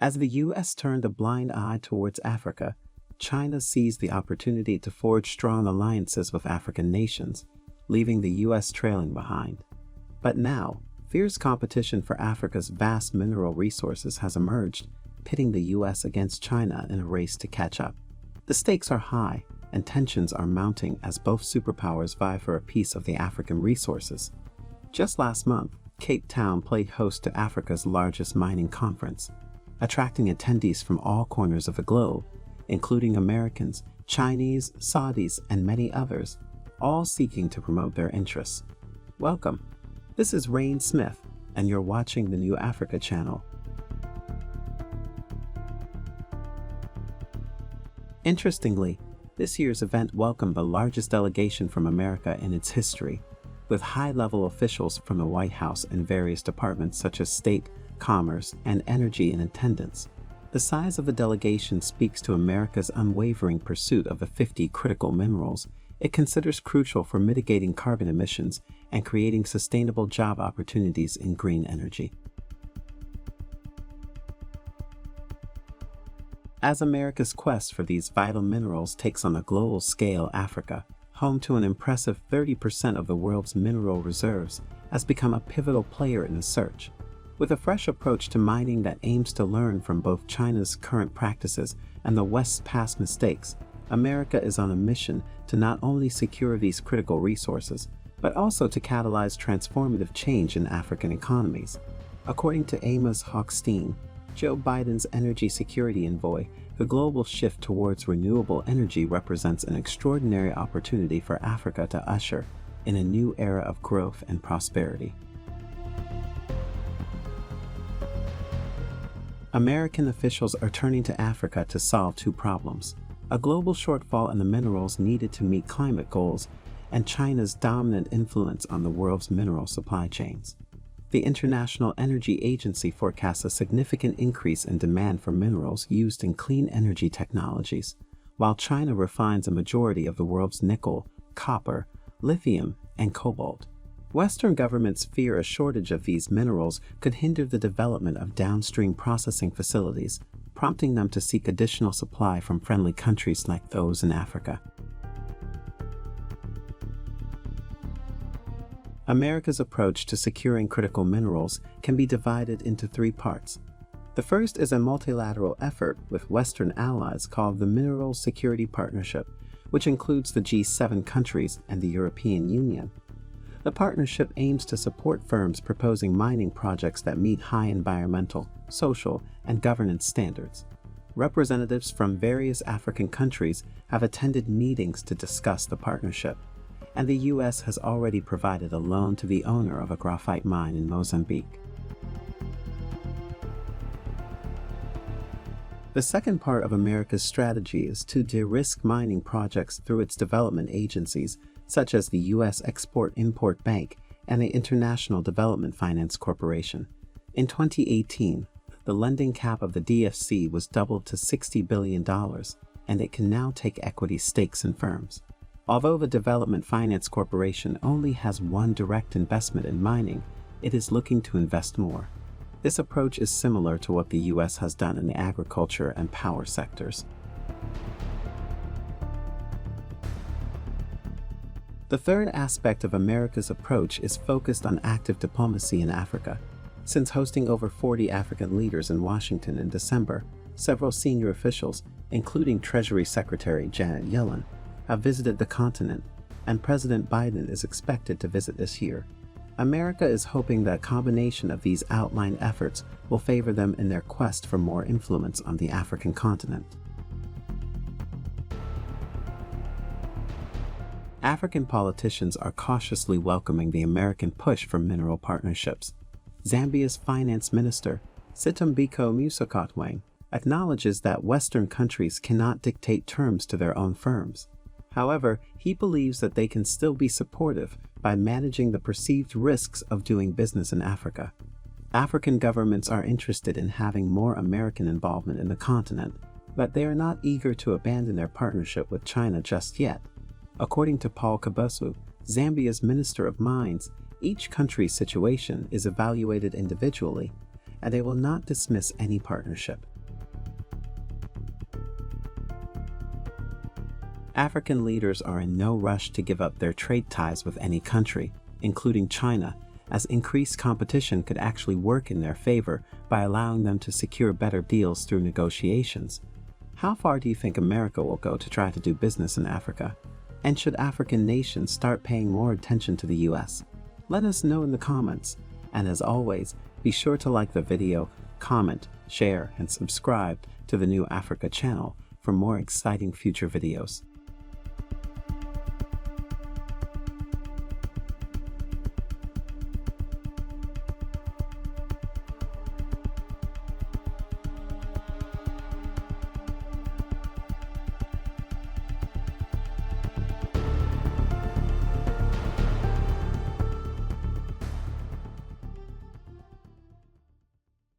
As the U.S. turned a blind eye towards Africa, China seized the opportunity to forge strong alliances with African nations, leaving the U.S. trailing behind. But now, fierce competition for Africa's vast mineral resources has emerged, pitting the U.S. against China in a race to catch up. The stakes are high, and tensions are mounting as both superpowers vie for a piece of the African resources. Just last month, Cape Town played host to Africa's largest mining conference, attracting attendees from all corners of the globe, including Americans, Chinese, Saudis, and many others, all seeking to promote their interests. Welcome. This is Rain Smith, and you're watching the New Africa channel. Interestingly, this year's event welcomed the largest delegation from America in its history, with high-level officials from the White House and various departments such as State, Commerce, and Energy in attendance. The size of the delegation speaks to America's unwavering pursuit of the 50 critical minerals it considers crucial for mitigating carbon emissions and creating sustainable job opportunities in green energy. As America's quest for these vital minerals takes on a global scale, Africa, home to an impressive 30% of the world's mineral reserves, has become a pivotal player in the search. With a fresh approach to mining that aims to learn from both China's current practices and the West's past mistakes, America is on a mission to not only secure these critical resources, but also to catalyze transformative change in African economies. According to Amos Hochstein, Joe Biden's energy security envoy, the global shift towards renewable energy represents an extraordinary opportunity for Africa to usher in a new era of growth and prosperity. American officials are turning to Africa to solve two problems: a global shortfall in the minerals needed to meet climate goals, and China's dominant influence on the world's mineral supply chains. The International Energy Agency forecasts a significant increase in demand for minerals used in clean energy technologies, while China refines a majority of the world's nickel, copper, lithium, and cobalt. Western governments fear a shortage of these minerals could hinder the development of downstream processing facilities, prompting them to seek additional supply from friendly countries like those in Africa. America's approach to securing critical minerals can be divided into three parts. The first is a multilateral effort with Western allies called the Minerals Security Partnership, which includes the G7 countries and the European Union. The partnership aims to support firms proposing mining projects that meet high environmental, social, and governance standards. Representatives from various African countries have attended meetings to discuss the partnership, and the U.S. has already provided a loan to the owner of a graphite mine in Mozambique. The second part of America's strategy is to de-risk mining projects through its development agencies, such as the U.S. Export-Import Bank and the International Development Finance Corporation. In 2018, the lending cap of the DFC was doubled to $60 billion, and it can now take equity stakes in firms. Although the Development Finance Corporation only has one direct investment in mining, it is looking to invest more. This approach is similar to what the U.S. has done in the agriculture and power sectors. The third aspect of America's approach is focused on active diplomacy in Africa. Since hosting over 40 African leaders in Washington in December, several senior officials, including Treasury Secretary Janet Yellen, have visited the continent, and President Biden is expected to visit this year. America is hoping that a combination of these outlined efforts will favor them in their quest for more influence on the African continent. African politicians are cautiously welcoming the American push for mineral partnerships. Zambia's finance minister, Sitambiko Musokotwane, acknowledges that Western countries cannot dictate terms to their own firms. However, he believes that they can still be supportive by managing the perceived risks of doing business in Africa. African governments are interested in having more American involvement in the continent, but they are not eager to abandon their partnership with China just yet. According to Paul Kabusu, Zambia's Minister of Mines, each country's situation is evaluated individually, and they will not dismiss any partnership. African leaders are in no rush to give up their trade ties with any country, including China, as increased competition could actually work in their favor by allowing them to secure better deals through negotiations. How far do you think America will go to try to do business in Africa? And should African nations start paying more attention to the US? Let us know in the comments. And as always, be sure to like the video, comment, share, and subscribe to the New Africa channel for more exciting future videos.